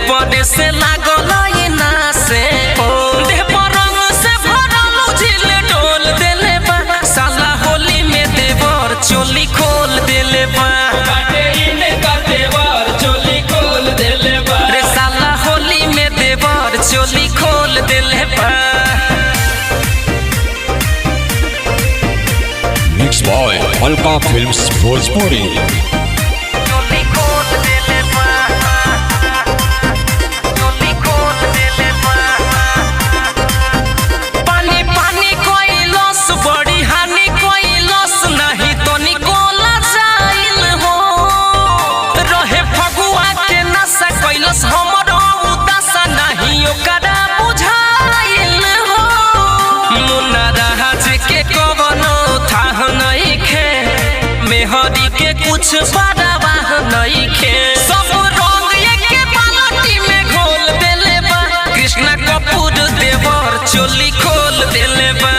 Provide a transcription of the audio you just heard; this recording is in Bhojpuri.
ऊपर से लागल ना से देह पर रंग से भरल झिल डोल देले बा साला होली में देवर चोली खोल देले बा रे साला होली में देवर चोली खोल देले बा। Mixed by Alka Films Bhojpuri। मेहरी के कुछ परवाह नहीं खे सब रंग एक बाल्टी में घोल देले बा कृष्णा कपूर देवर चोली खोल देले बा।